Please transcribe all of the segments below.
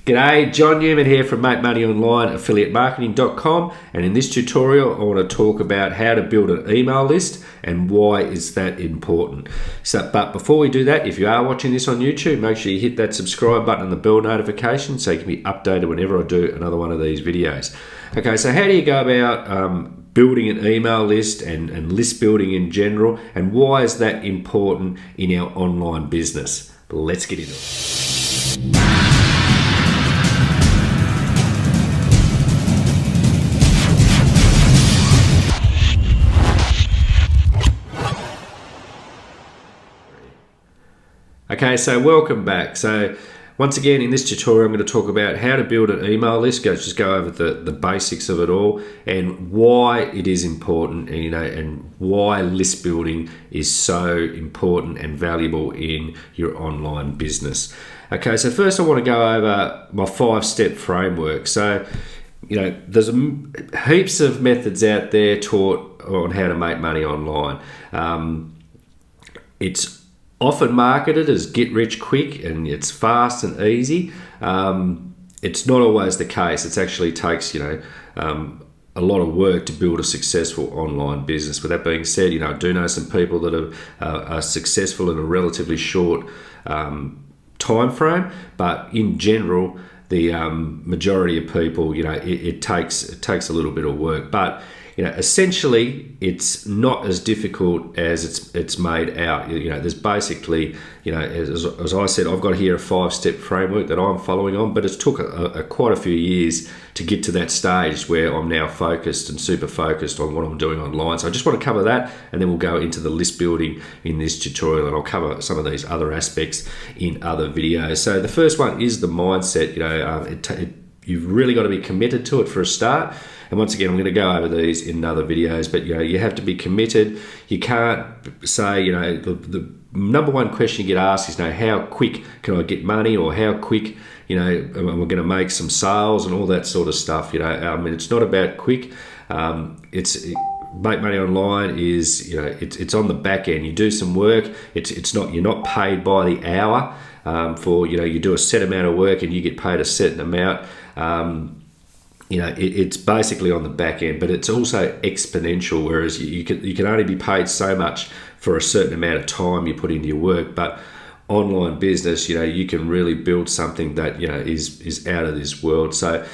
G'day, John Newman here from Make Money Online, affiliatemarketing.com, and in this tutorial I want to talk about how to build an email list and why is that important. But before we do that, if you are watching this on YouTube, make sure you hit that subscribe button and the bell notification so you can be updated whenever I do another one of these videos. Okay, so how do you go about building an email list and list building in general, and why is that important in our online business? Let's get into it. Okay, so welcome back. So once again, in this tutorial, I'm going to talk about how to build an email list. Just go over the basics of it all and why it is important, and why list building is so important and valuable in your online business. Okay, so first I want to go over my 5-step framework. So, there's heaps of methods out there taught on how to make money online. It's often marketed as get rich quick and it's fast and easy. It's not always the case. It actually takes a lot of work to build a successful online business. With that being said, I do know some people that are successful in a relatively short time frame, but in general the majority of people, it takes a little bit of work. But essentially, it's not as difficult as it's made out. There's basically, as I said, I've got here a 5-step framework that I'm following on, but it's took quite a few years to get to that stage where I'm now focused and super focused on what I'm doing online. So I just want to cover that, and then we'll go into the list building in this tutorial, and I'll cover some of these other aspects in other videos. So the first one is the mindset. You've really got to be committed to it for a start. And once again, I'm going to go over these in other videos, but you have to be committed. You can't say, the number one question you get asked is, how quick can I get money, or how quick, am I going to make some sales and all that sort of stuff. It's not about quick. Make money online is, it's on the back end. You do some work. You're not paid by the hour. You do a set amount of work and you get paid a certain amount. It's basically on the back end, but it's also exponential, whereas you can only be paid so much for a certain amount of time you put into your work. But online business, you can really build something that is out of this world. So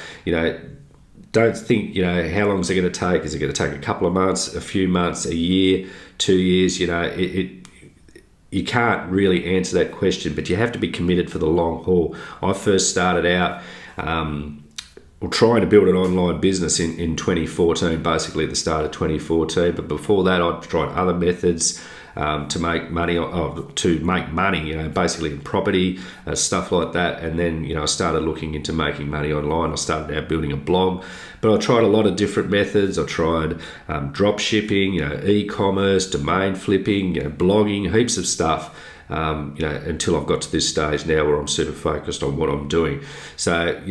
don't think how long is it going to take. Is it going to take a couple of months, a few months, a year, 2 years? You can't really answer that question, but you have to be committed for the long haul. I first started out trying to build an online business in 2014, basically at the start of 2014. But before that, I tried other methods to make money, basically in property, stuff like that. And then, I started looking into making money online. I started out building a blog, but I tried a lot of different methods. I tried drop shipping, e-commerce, domain flipping, blogging, heaps of stuff. Until I've got to this stage now where I'm super focused on what I'm doing. So,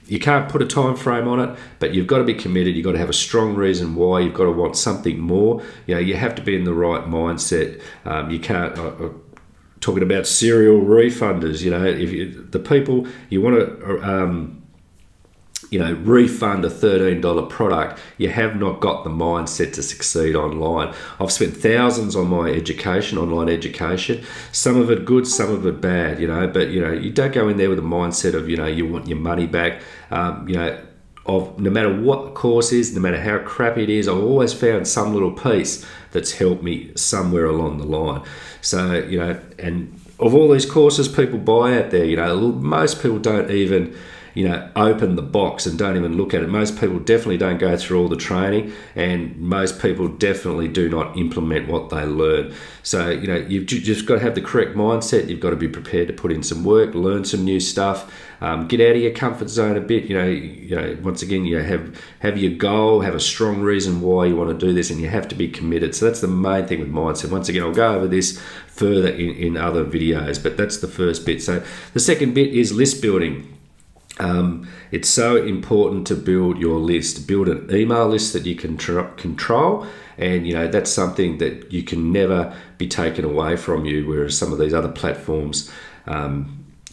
you can't put a time frame on it, but you've got to be committed. You've got to have a strong reason why. You've got to want something more. You have to be in the right mindset. You can't. Talking about serial refunders, if the people you want to, refund a $13 product, you have not got the mindset to succeed online. I've spent thousands on my online education, some of it good, some of it bad, but you don't go in there with a mindset of, you want your money back, of no matter what the course is, no matter how crappy it is, I've always found some little piece that's helped me somewhere along the line. So, and of all these courses people buy out there, most people don't even open the box and don't even look at it. Most people definitely don't go through all the training, and most people definitely do not implement what they learn. So, you've just got to have the correct mindset. You've got to be prepared to put in some work, learn some new stuff, get out of your comfort zone a bit. Once again, have your goal, have a strong reason why you want to do this, and you have to be committed. So that's the main thing with mindset. Once again, I'll go over this further in other videos, but that's the first bit. So the second bit is list building. It's so important to build your list, build an email list that you can control, and that's something that you can never be taken away from you, whereas some of these other platforms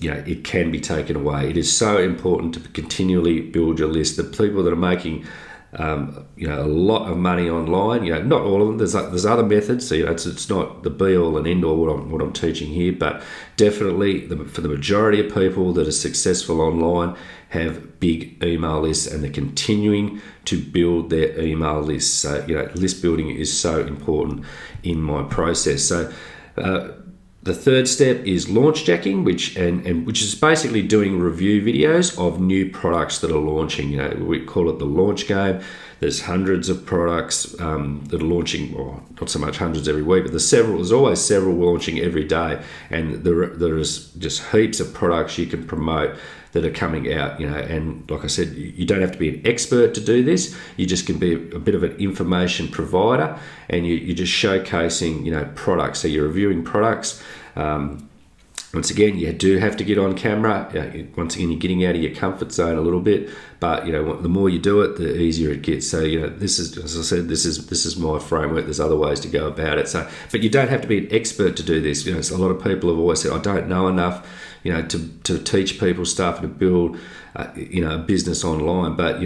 it can be taken away. It is so important to continually build your list. The people that are making a lot of money online, not all of them. There's other methods. So, it's not the be all and end all what I'm teaching here, but definitely for the majority of people that are successful online have big email lists, and they're continuing to build their email lists. So, list building is so important in my process. So, the third step is launch jacking, which is basically doing review videos of new products that are launching. We call it the launch game. There's hundreds of products that are launching, or not so much hundreds every week, but there's always several launching every day, and there is just heaps of products you can promote that are coming out, and like I said, you don't have to be an expert to do this. You just can be a bit of an information provider, and you're just showcasing, products. So you're reviewing products. Once again, you do have to get on camera. Once again, you're getting out of your comfort zone a little bit, but the more you do it, the easier it gets. So this is, as I said, this is my framework. There's other ways to go about it. So, but you don't have to be an expert to do this. So a lot of people have always said, I don't know enough, to teach people stuff and to build, a business online. But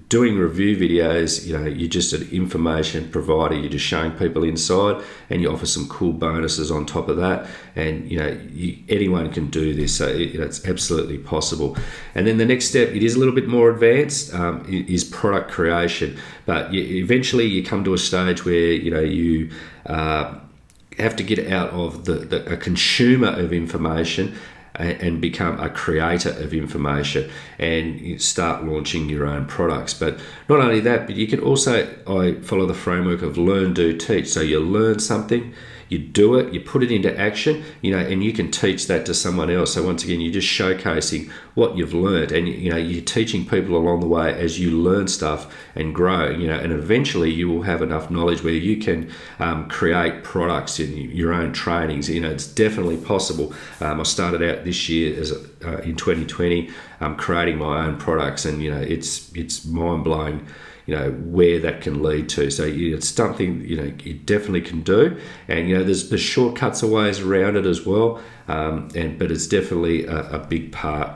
doing review videos, you're just an information provider. You're just showing people inside, and you offer some cool bonuses on top of that. And anyone can do this, so it's absolutely possible. And then the next step, it is a little bit more advanced, is product creation. But eventually, you come to a stage where you have to get out of a consumer of information and become a creator of information, and you start launching your own products. But not only that, but you can also, I follow the framework of learn, do, teach. So you learn something, you do it, you put it into action, and you can teach that to someone else. So once again, you're just showcasing what you've learned, and you're teaching people along the way as you learn stuff and grow, and eventually you will have enough knowledge where you can create products in your own trainings. It's definitely possible. I started out this year in 2020 creating my own products, and it's mind-blowing where that can lead to. So it's something you definitely can do, and there's shortcuts or ways around it as well, but it's definitely a big part.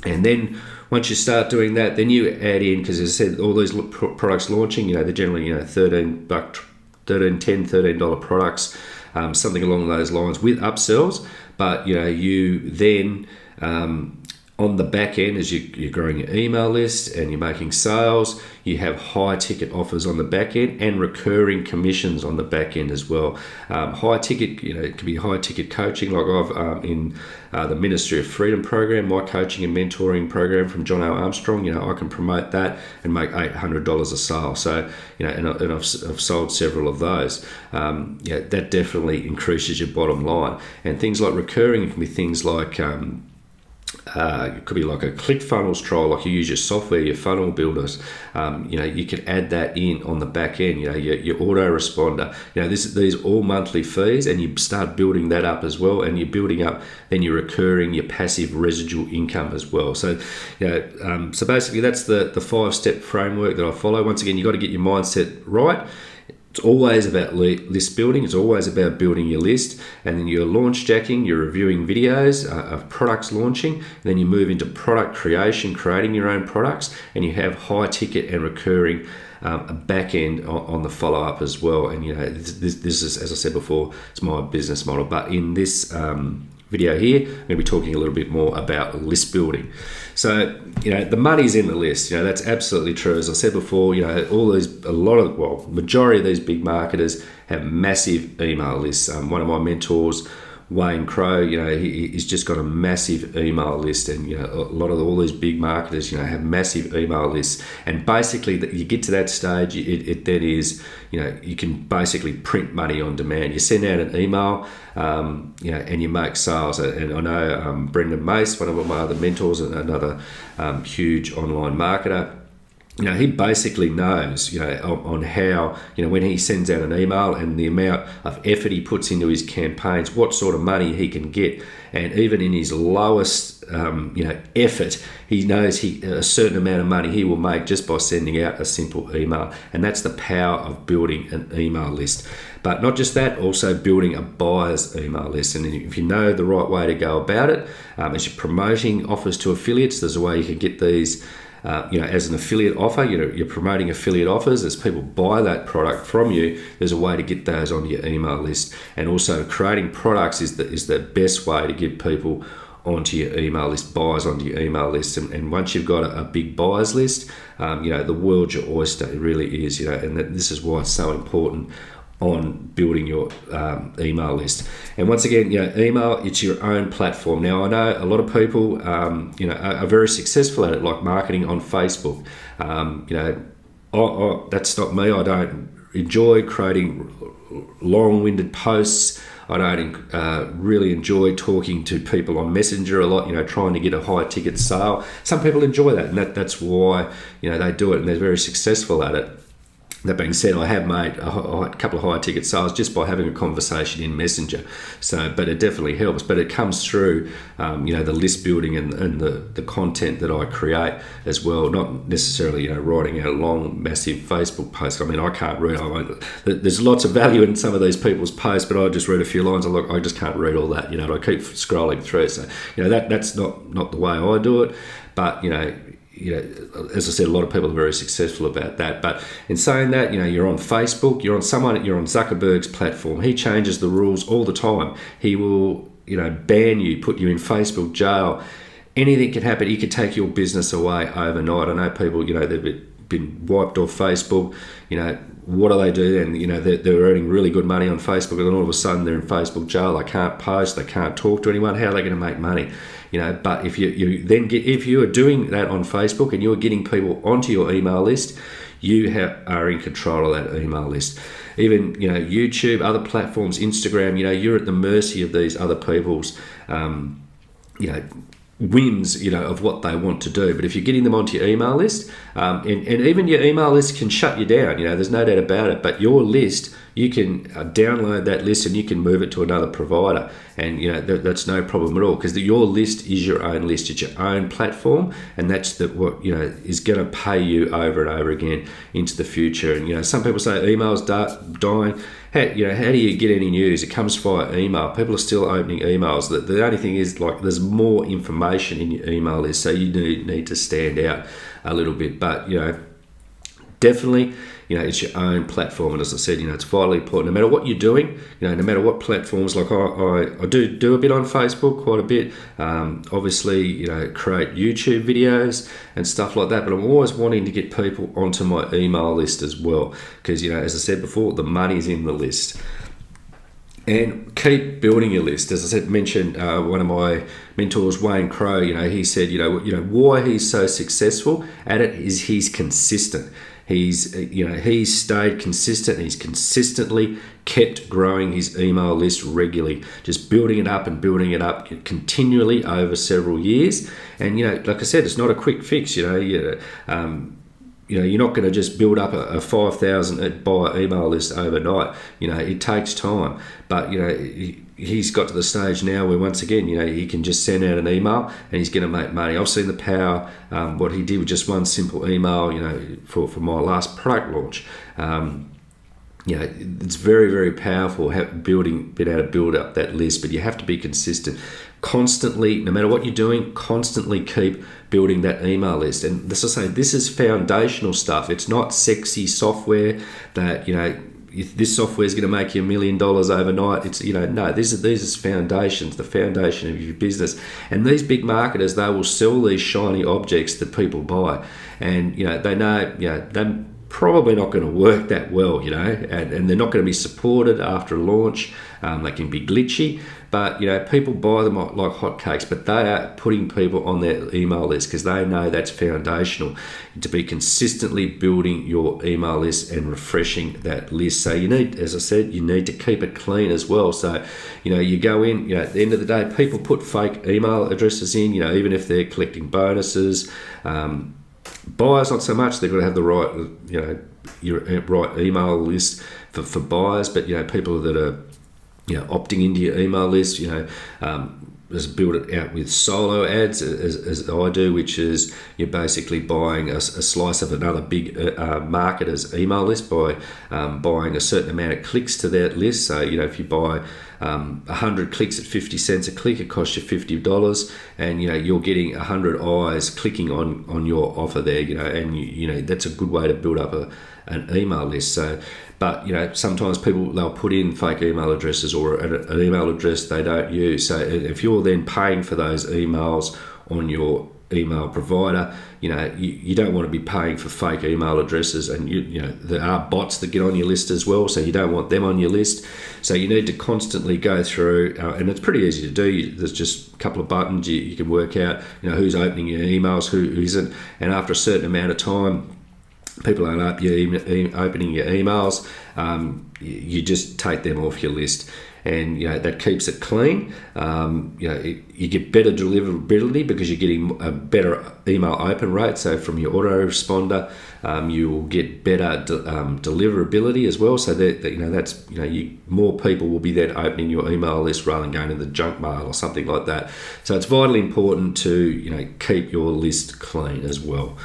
And then once you start doing that, then you add in, because as I said, all these products launching, they're generally $13 products, something along those lines with upsells. But you then on the back end, as you're growing your email list and you're making sales, you have high ticket offers on the back end and recurring commissions on the back end as well. High ticket, it can be high ticket coaching, like I've in the Ministry of Freedom program, my coaching and mentoring program from John O. Armstrong. I can promote that and make $800 a sale. So and I've sold several of those. That definitely increases your bottom line. And things like recurring, it can be things like it could be like a ClickFunnels trial, like you use your software, your funnel builders. You can add that in on the back end. Your autoresponder. These are all monthly fees, and you start building that up as well. And you're building up then your recurring, your passive residual income as well. So, so basically that's the 5-step framework that I follow. Once again, you got to get your mindset right. It's always about list building. It's always about building your list, and then you're launch jacking, you're reviewing videos of products launching, and then you move into product creation, creating your own products, and you have high ticket and recurring a back end on the follow up as well. And this is, as I said before, it's my business model. But in this video here, I'm going to be talking a little bit more about list building. So, the money's in the list. That's absolutely true. As I said before, majority of these big marketers have massive email lists. One of my mentors, Wayne Crow, he's just got a massive email list, and a lot of all these big marketers, have massive email lists. And basically, you get to that stage, it then is, you can basically print money on demand. You send out an email, and you make sales. And I know Brendan Mace, one of my other mentors, and another huge online marketer. he basically knows, on how, when he sends out an email and the amount of effort he puts into his campaigns, what sort of money he can get. And even in his lowest, effort, he knows a certain amount of money he will make just by sending out a simple email. And that's the power of building an email list. But not just that, also building a buyer's email list. And if you know the right way to go about it, as you're promoting offers to affiliates, there's a way you can get these as an affiliate offer. You're promoting affiliate offers. As people buy that product from you, there's a way to get those onto your email list. And also creating products is the best way to get people onto your email list, buyers onto your email list. And once you've got a big buyers list, the world's your oyster. It really is, and this is why it's so important on building your email list. And once again, email, it's your own platform. Now, I know a lot of people, are very successful at it, like marketing on Facebook. That's not me. I don't enjoy creating long-winded posts. I don't really enjoy talking to people on Messenger a lot, trying to get a high-ticket sale. Some people enjoy that, and that's why, they do it, and they're very successful at it. That being said, I have made a couple of high ticket sales just by having a conversation in Messenger. But it definitely helps. But it comes through, the list building and the content that I create as well. Not necessarily, writing out a long, massive Facebook post. I mean, I can't read. There's lots of value in some of these people's posts, but I just read a few lines. I just can't read all that. I keep scrolling through. So, that's not the way I do it. But, as I said, a lot of people are very successful about that. But in saying that, you're on Facebook, you're on Zuckerberg's platform. He changes the rules all the time. He will, ban you, put you in Facebook jail. Anything can happen. He could take your business away overnight. I know people, they've been wiped off Facebook. What do they do then? They're earning really good money on Facebook, and then all of a sudden they're in Facebook jail. They can't post, they can't talk to anyone. How are they going to make money? But if if you are doing that on Facebook and you're getting people onto your email list, you are in control of that email list. Even YouTube, other platforms, Instagram, you're at the mercy of these other people's whims, of what they want to do. But if you're getting them onto your email list, and even your email list can shut you down, there's no doubt about it. But your list, you can download that list and you can move it to another provider, and that's no problem at all, because your list is your own list. It's your own platform, and that's what is going to pay you over and over again into the future. And some people say email's dying. How do you get any news? It comes via email. People are still opening emails. The only thing is, there's more information in your email list, so you need to stand out a little bit. But definitely, it's your own platform, and as I said, it's vitally important. No matter what you're doing, no matter what platforms. Like I do a bit on Facebook, quite a bit. Obviously, create YouTube videos and stuff like that. But I'm always wanting to get people onto my email list as well, because as I said before, the money's in the list. And keep building your list. As I said, mentioned one of my mentors, Wayne Crowe. He said, why he's so successful at it is he's consistent. He's stayed consistent. He's consistently kept growing his email list regularly, just building it up continually over several years. And like I said, it's not a quick fix. You're not going to just build up a 5,000 buyer email list overnight. It takes time. But he's got to the stage now where, once again, he can just send out an email and he's going to make money. I've seen the power, what he did with just one simple email, for my last product launch. It's very, very powerful being able to build up that list, but you have to be consistent. Constantly, no matter what you're doing, constantly keep building that email list. And this is foundational stuff. It's not sexy software that, if this software is going to make you $1 million overnight. It's, no, these are foundations, the foundation of your business. And these big marketers, they will sell these shiny objects that people buy. And, they know, they're probably not going to work that well, and they're not going to be supported after a launch. They can be glitchy, but people buy them like hotcakes. But they are putting people on their email list because they know that's foundational, to be consistently building your email list and refreshing that list. So you need, as I said, you need to keep it clean as well. So you go in, at the end of the day, people put fake email addresses in, even if they're collecting bonuses. Buyers, not so much. They've got to have the right, your right email list for buyers. But people that are, opting into your email list, just build it out with solo ads, as I do, which is you're basically buying a slice of another big marketer's email list by buying a certain amount of clicks to that list. So, if you buy 100 clicks at 50 cents a click, it costs you $50, and you're getting 100 eyes clicking on your offer there, and that's a good way to build up an email list. So, but sometimes they'll put in fake email addresses or an email address they don't use. So if you're then paying for those emails on your email provider, you don't want to be paying for fake email addresses, and there are bots that get on your list as well, so you don't want them on your list. So you need to constantly go through, and it's pretty easy to do. There's just a couple of buttons you can work out who's opening your emails, who isn't, and after a certain amount of time, people aren't opening your emails, you just take them off your list, and that keeps it clean. You get better deliverability because you're getting a better email open rate. So from your autoresponder, you will get better deliverability as well. So that's more people will be then opening your email list rather than going to the junk mail or something like that. So it's vitally important to keep your list clean as well.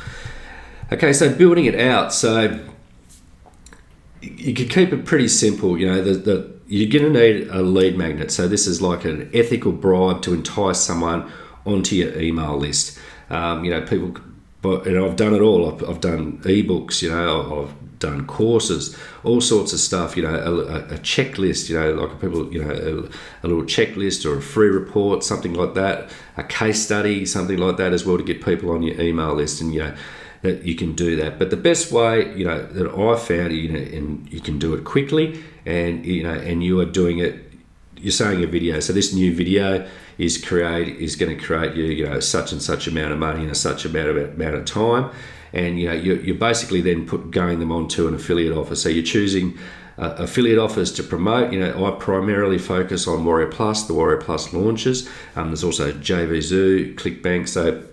Okay, so building it out, so you can keep it pretty simple. You're going to need a lead magnet. So this is like an ethical bribe to entice someone onto your email list. People, and I've done it all. I've done ebooks. I've done courses, all sorts of stuff. A checklist. Like people, a little checklist or a free report, something like that. A case study, something like that as well, to get people on your email list. And that you can do that. But the best way, that I found, and you can do it quickly, and you are doing it, you're saying a video. So this new video is going to create you, such and such amount of money in a such amount of time, and you're basically then going them onto an affiliate offer. So you're choosing affiliate offers to promote. I primarily focus on Warrior Plus, the Warrior Plus launches. There's also JVZoo, ClickBank. So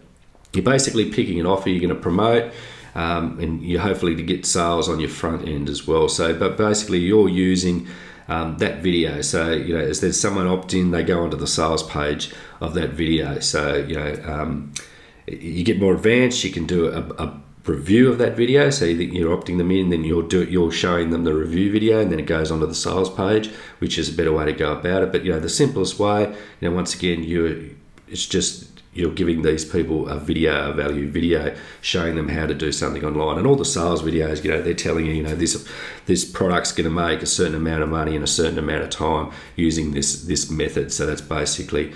you're basically picking an offer you're going to promote, and you're hopefully to get sales on your front end as well. So, but basically you're using that video. So, as there's someone opt in, they go onto the sales page of that video. So, you get more advanced. You can do a review of that video. So you're opting them in, then you're showing them the review video, and then it goes onto the sales page, which is a better way to go about it. But the simplest way, once again, it's just you're giving these people a value video, showing them how to do something online. And all the sales videos, they're telling you, this product's going to make a certain amount of money in a certain amount of time using this method. So that's basically,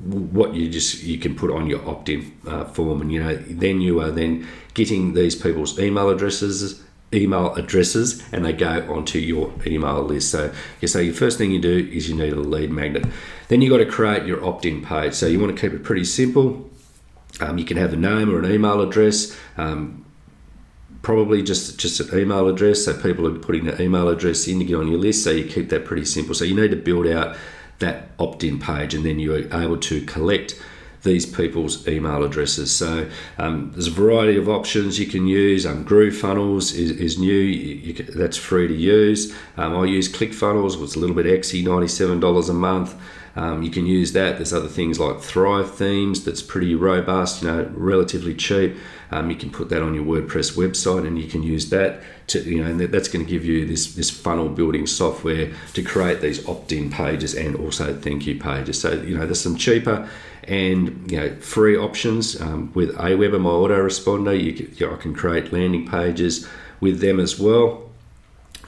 what you can put on your opt-in form. And, then you are then getting these people's email addresses, and they go onto your email list. So your first thing you do is you need a lead magnet. Then you got to create your opt-in page. So you want to keep it pretty simple. You can have a name or an email address, probably just an email address. So people are putting an email address in to get on your list. So you keep that pretty simple. So you need to build out that opt-in page, and then you're able to collect these people's email addresses. So there's a variety of options you can use. GrooveFunnels is new. That's free to use. I use ClickFunnels. It's a little bit exy, $97 a month. You can use that. There's other things like Thrive Themes that's pretty robust, relatively cheap. You can put that on your WordPress website, and you can use that to, and that's going to give you this funnel building software to create these opt-in pages and also thank you pages. So, there's some cheaper and free options with Aweber, my autoresponder. I can create landing pages with them as well.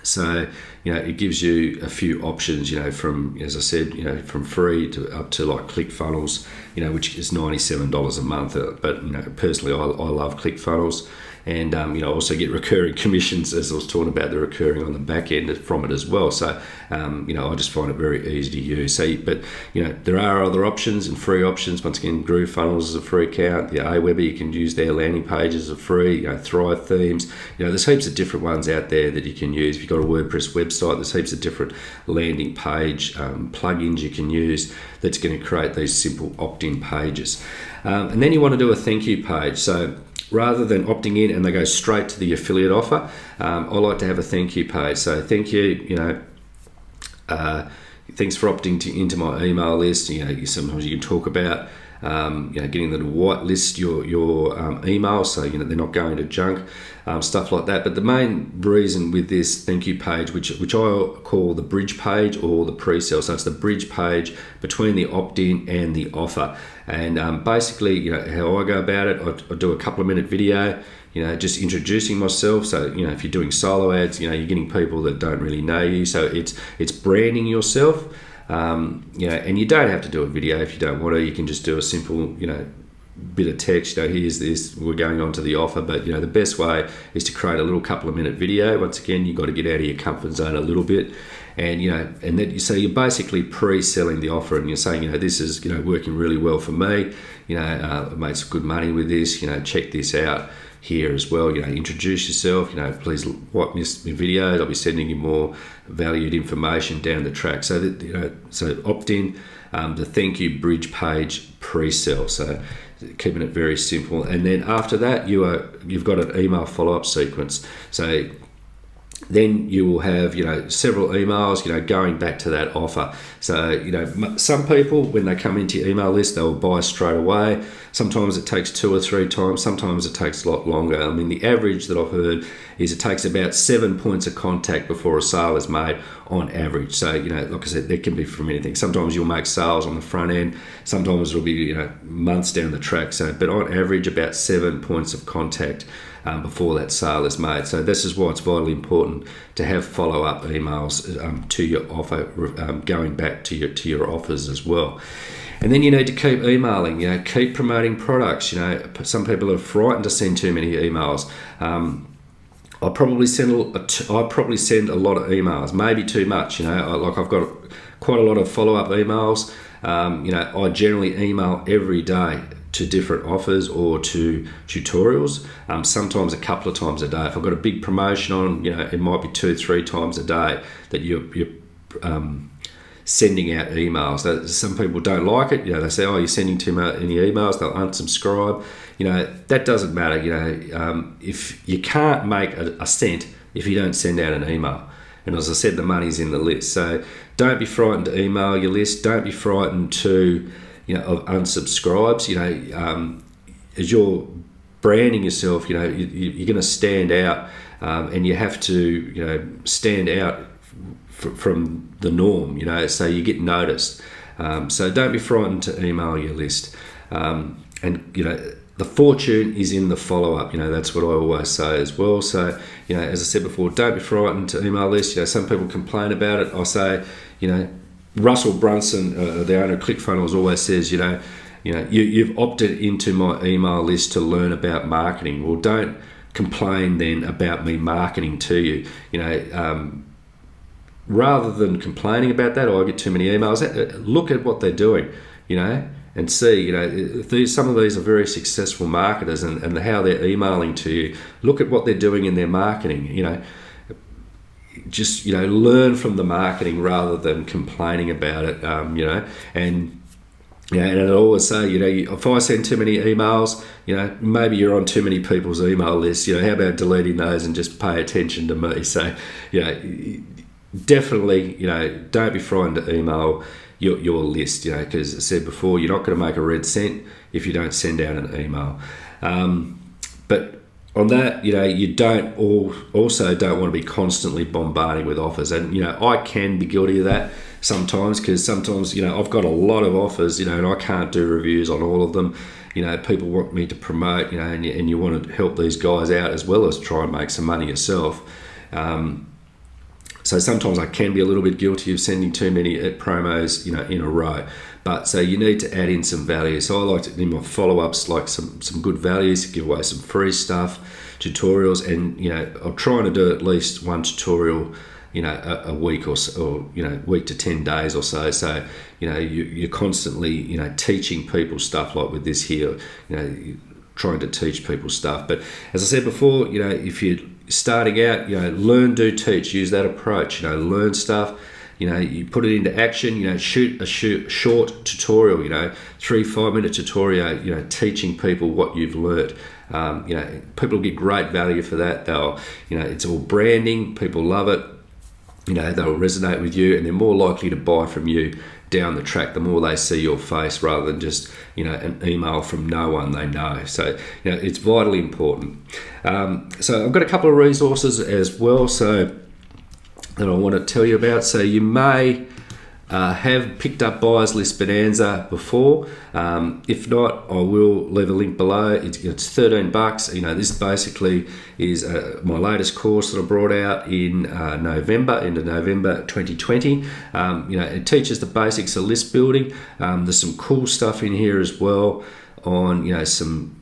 So, it gives you a few options, from, as I said, from free to up to like ClickFunnels, which is $97 a month. But, personally, I love ClickFunnels. And, also get recurring commissions, as I was talking about, the recurring on the back end from it as well. So, I just find it very easy to use. So, but, there are other options and free options. Once again, GrooveFunnels is a free account. The Aweber, you can use their landing pages are free. Thrive Themes. There's heaps of different ones out there that you can use. If you've got a WordPress website, there's heaps of different landing page plugins you can use that's going to create these simple opt-in pages. And then you want to do a thank you page. So, rather than opting in and they go straight to the affiliate offer, I like to have a thank you page. So thank you, thanks for opting into my email list. Sometimes you can talk about getting them to whitelist your emails, so they're not going to junk, stuff like that. But the main reason with this thank you page, which I call the bridge page or the pre-sale, so it's the bridge page between the opt-in and the offer. And basically, how I go about it, I do a couple of minute video, just introducing myself. So, if you're doing solo ads, you're getting people that don't really know you. So it's branding yourself. And you don't have to do a video if you don't want to. You can just do a simple, bit of text. Here's this. We're going on to the offer. But the best way is to create a little couple of minute video. Once again, you've got to get out of your comfort zone a little bit, and so you're basically pre-selling the offer, and you're saying, this is working really well for me. I made some good money with this. Check this out here as well. Introduce yourself. Please watch my videos. I'll be sending you more valued information down the track. So that so opt in, the thank you bridge page pre-sell. So keeping it very simple. And then after that, you've got an email follow-up sequence. So then you will have several emails going back to that offer. So some people, when they come into your email list, they'll buy straight away. Sometimes it takes 2 or 3 times. Sometimes it takes a lot longer. I mean, the average that I've heard is it takes about 7 points of contact before a sale is made on average. So like I said, there can be from anything. Sometimes you'll make sales on the front end. Sometimes it'll be months down the track. So but on average, about 7 points of contact before that sale is made. So this is why it's vitally important to have follow-up emails to your offer, going back to your offers as well. And then you need to keep emailing, keep promoting products. Some people are frightened to send too many emails. I probably send a lot of emails, maybe too much. I've got quite a lot of follow-up emails. I generally email every day to different offers or to tutorials, sometimes a couple of times a day. If I've got a big promotion on, it might be 2-3 times a day that you're sending out emails. Some people don't like it. They say, you're sending too many emails, they'll unsubscribe. That doesn't matter. If you can't make a cent if you don't send out an email. And as I said, the money's in the list. So don't be frightened to email your list. Don't be frightened to of unsubscribes. As you're branding yourself, you're going to stand out, and you have to stand out from the norm, so you get noticed. So don't be frightened to email your list. And the fortune is in the follow-up. That's what I always say as well. So as I said before, don't be frightened to email list. Some people complain about it. I say, Russell Brunson, the owner of ClickFunnels, always says, you've opted into my email list to learn about marketing. Well, don't complain then about me marketing to you. Rather than complaining about that, I get too many emails, look at what they're doing, and see, some of these are very successful marketers and how they're emailing to you. Look at what they're doing in their marketing, just learn from the marketing rather than complaining about it, and I always say, if I send too many emails, maybe you're on too many people's email lists. How about deleting those and just pay attention to me? So definitely don't be frightened to email your list, because as I said before, you're not going to make a red cent if you don't send out an email. But on that, you also don't want to be constantly bombarding with offers. And, I can be guilty of that sometimes, because sometimes, I've got a lot of offers, and I can't do reviews on all of them. People want me to promote, and you want to help these guys out as well as try and make some money yourself. So sometimes I can be a little bit guilty of sending too many promos, in a row. But so you need to add in some value. So I like to, in my follow-ups, like some good values, give away some free stuff, tutorials, and I'm trying to do at least one tutorial, a week or week to 10 days or so. So you're constantly teaching people stuff, like with this here, trying to teach people stuff. But as I said before, if you're starting out, learn, do, teach. Use that approach. Learn stuff. you put it into action. Shoot a short tutorial, 3-5 minute tutorial, teaching people what you've learnt. People get great value for that. They'll, it's all branding. People love it. They'll resonate with you, and they're more likely to buy from you down the track the more they see your face, rather than just an email from no one they know. So it's vitally important. So I've got a couple of resources as well, so that I want to tell you about. So you may have picked up Buyers List Bonanza before. If not, I will leave a link below. It's $13. This basically is my latest course that I brought out in November 2020. It teaches the basics of list building. There's some cool stuff in here as well on some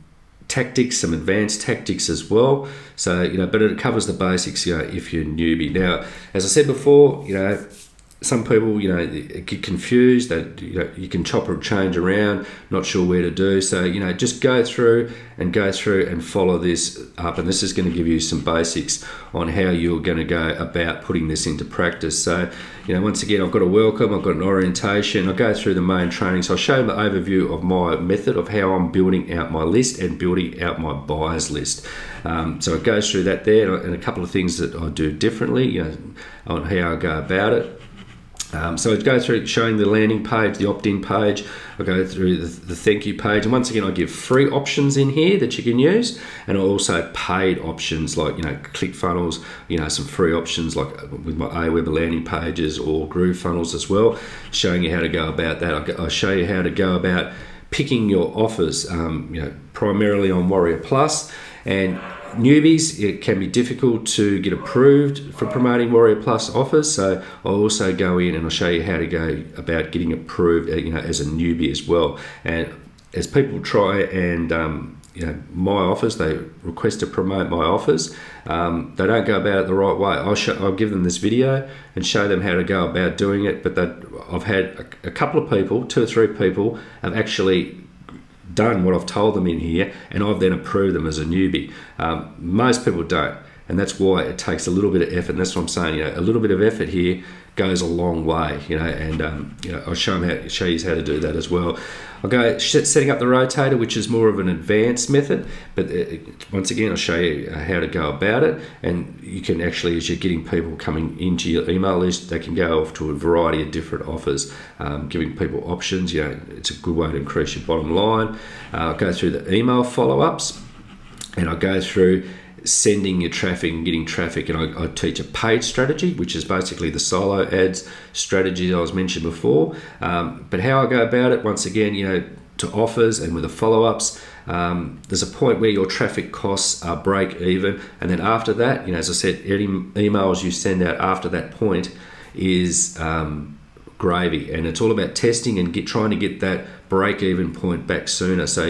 tactics, some advanced tactics as well. So but it covers the basics. If you're a newbie. Now, as I said before, some people, get confused that you can chop or change around, not sure where to do. So, just go through and follow this up. And this is going to give you some basics on how you're going to go about putting this into practice. So, once again, I've got a welcome, I've got an orientation. I'll go through the main training. So I'll show you the overview of my method of how I'm building out my list and building out my buyers list. So it goes through that there, and a couple of things that I do differently, on how I go about it. So I'd go through showing the landing page, the opt-in page. I'll go through the thank you page, and once again I give free options in here that you can use, and also paid options like ClickFunnels, some free options like with my Aweber landing pages or GrooveFunnels as well, showing you how to go about that. I'll show you how to go about picking your offers, primarily on Warrior Plus. And newbies, it can be difficult to get approved for promoting Warrior Plus offers, so I'll also go in and I'll show you how to go about getting approved, as a newbie as well. And as people try and my offers, they request to promote my offers, they don't go about it the right way. I'll give them this video and show them how to go about doing it, but I've had a couple of people, 2 or 3 people, have actually done what I've told them in here, and I've then approved them as a newbie. Most people don't, and that's why it takes a little bit of effort. And that's what I'm saying. A little bit of effort here goes a long way. And I'll show you how to do that as well. I'll go setting up the rotator, which is more of an advanced method, but once again I'll show you how to go about it. And you can actually, as you're getting people coming into your email list, they can go off to a variety of different offers, giving people options. It's a good way to increase your bottom line. I'll go through the email follow-ups, and I'll go through sending your traffic and getting traffic, and I teach a paid strategy, which is basically the solo ads strategy that I was mentioned before. But how I go about it, once again, to offers and with the follow-ups, there's a point where your traffic costs are break even, and then after that, as I said, any emails you send out after that point is gravy, and it's all about testing and trying to get that break even point back sooner. So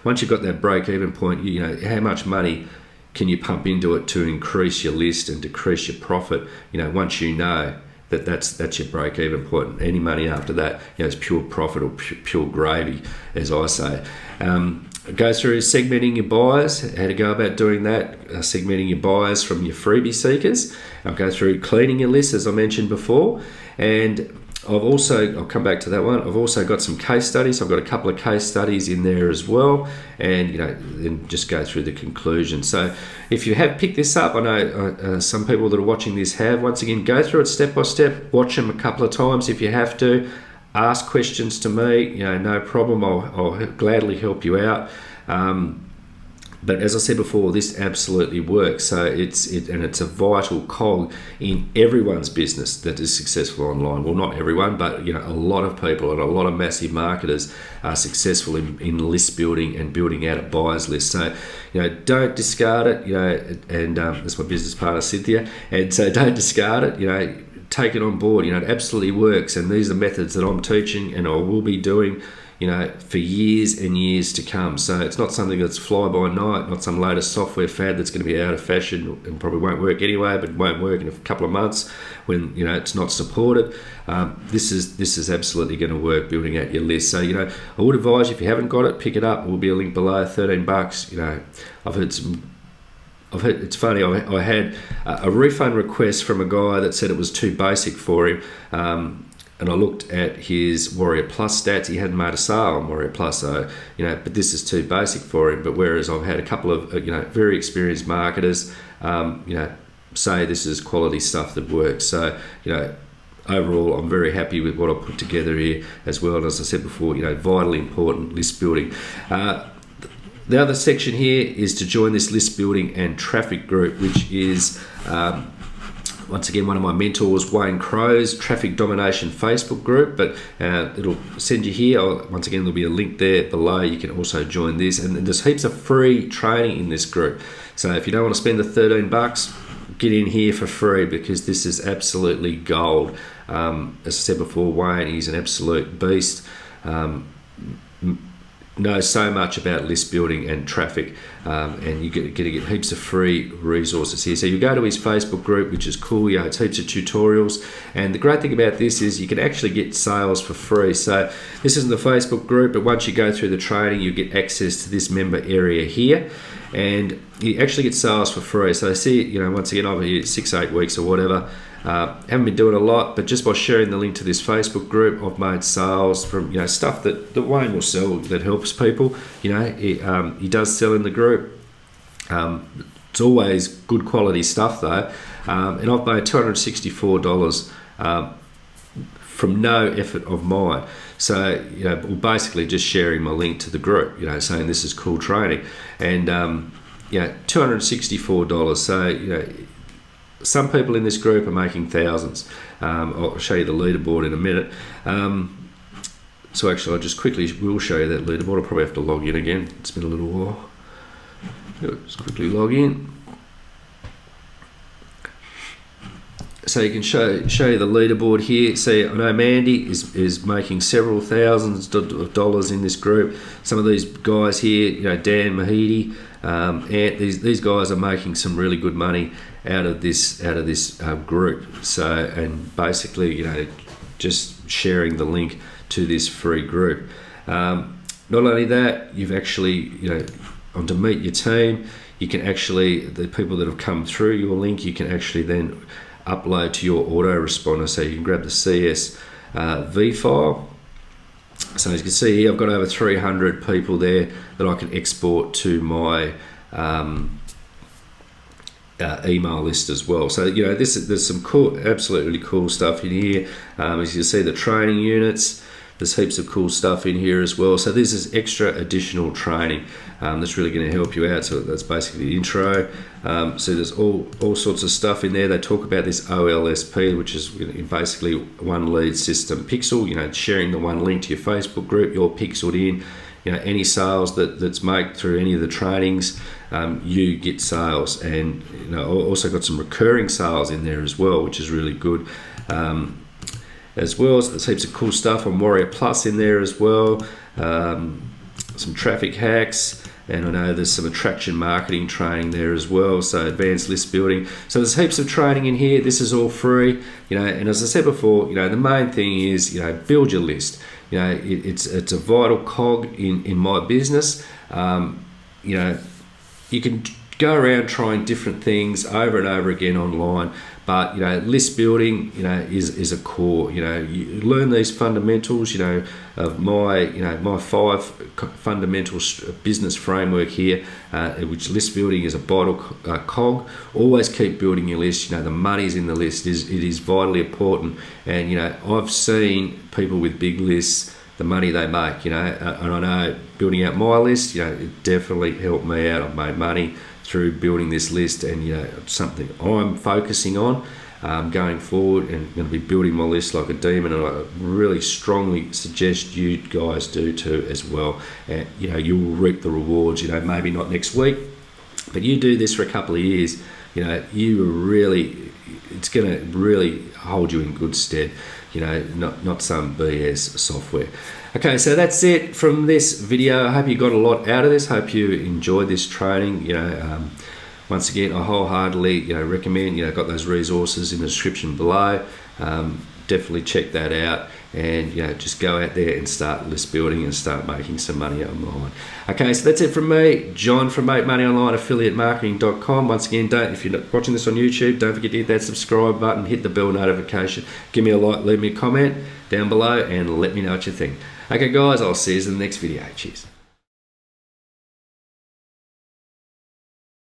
once you've got that break even point, how much money can you pump into it to increase your list and decrease your profit? Once you know that's your break even point. Any money after that, is pure profit or pure gravy, as I say. Go through segmenting your buyers, how to go about doing that, segmenting your buyers from your freebie seekers. I'll go through cleaning your list, as I mentioned before, and I'll come back to that one. I've also got some case studies. I've got a couple of case studies in there as well, and then just go through the conclusion. So if you have picked this up, I know some people that are watching this have. Once again, go through it step by step. Watch them a couple of times if you have to. Ask questions to me. No problem. I'll gladly help you out. But as I said before, this absolutely works. So it's a vital cog in everyone's business that is successful online. Well, not everyone, but a lot of people and a lot of massive marketers are successful in list building and building out a buyer's list. So don't discard it. And that's my business partner Cynthia. And so don't discard it. Take it on board. It absolutely works. And these are methods that I'm teaching and I will be doing for years and years to come. So it's not something that's fly by night, not some latest software fad that's going to be out of fashion and probably won't work anyway, but won't work in a couple of months when it's not supported. This is absolutely going to work, building out your list. So I would advise you, if you haven't got it, pick it up. It will be a link below. $13. I've heard some I've heard, it's funny, I had a refund request from a guy that said it was too basic for him, and I looked at his Warrior Plus stats. He hadn't made a sale on Warrior Plus, so but this is too basic for him. But whereas I've had a couple of very experienced marketers, say this is quality stuff that works. So overall, I'm very happy with what I've put together here as well. And as I said before, vitally important list building. The other section here is to join this list building and traffic group, which is once again one of my mentors, Wayne Crow's Traffic Domination Facebook group. But it'll send you here. Once again, there'll be a link there below. You can also join this, and there's heaps of free training in this group. So if you don't want to spend the $13, get in here for free, because this is absolutely gold. As I said before, Wayne, he's an absolute beast. Knows so much about list building and traffic, and you're going to get heaps of free resources here. So you go to his Facebook group, which is cool. It's heaps of tutorials, and the great thing about this is you can actually get sales for free. So this isn't the Facebook group, but once you go through the training, you get access to this member area here, and you actually get sales for free. So see, once again, over here 6-8 weeks or whatever. Haven't been doing a lot, but just by sharing the link to this Facebook group, I've made sales from stuff that Wayne will sell that helps people. He does sell in the group. It's always good quality stuff though, and I've made $264 from no effort of mine. So basically just sharing my link to the group, saying this is cool training, and $264. So some people in this group are making thousands. I'll show you the leaderboard in a minute. So actually, I just quickly will show you that leaderboard. I'll probably have to log in again. It's been a little while. Just quickly log in. So you can show you the leaderboard here. See, I know Mandy is making several thousands of dollars in this group. Some of these guys here, Dan Mahidi, Ant, these guys are making some really good money out of this group. So, and basically, just sharing the link to this free group. Not only that, you've actually, on to meet your team, you can actually, the people that have come through your link, you can actually then upload to your autoresponder. So you can grab the CSV file. So as you can see here, I've got over 300 people there that I can export to my email list as well. So there's some cool, absolutely cool stuff in here. As you see, the training units, there's heaps of cool stuff in here as well. So this is extra additional training that's really going to help you out. So that's basically the intro. So there's all sorts of stuff in there. They talk about this OLSP, which is basically one lead system pixel. Sharing the one link to your Facebook group, you're pixeled in. Any sales that's made through any of the trainings, you get sales, and also got some recurring sales in there as well, which is really good. As well as there's heaps of cool stuff on Warrior Plus in there as well. Some traffic hacks, and I know there's some attraction marketing training there as well. So advanced list building. So there's heaps of training in here. This is all free. And as I said before, the main thing is build your list. It's a vital cog in my business. You can go around trying different things over and over again online, but list building is a core. You learn these fundamentals of my 5 fundamental business framework here, which list building is a vital cog. Always keep building your list. The money's in the list. It is vitally important, and I've seen people with big lists, the money they make, and I know building out my list, it definitely helped me out. I've made money through building this list, and it's something I'm focusing on going forward, and going to be building my list like a demon, and I really strongly suggest you guys do too as well. And you will reap the rewards, maybe not next week, but you do this for a couple of years, it's going to really hold you in good stead. Not some BS software. Okay, so that's it from this video. I hope you got a lot out of this. Hope you enjoyed this training. Once again, I wholeheartedly recommend. Got those resources in the description below. definitely check that out, and just go out there and start list building and start making some money online. Okay, so that's it from me, John from Make Money Online, affiliatemarketing.com. Once again, if you're watching this on YouTube, don't forget to hit that subscribe button, hit the bell notification, give me a like, leave me a comment down below, and let me know what you think. Okay guys, I'll see you in the next video. Cheers.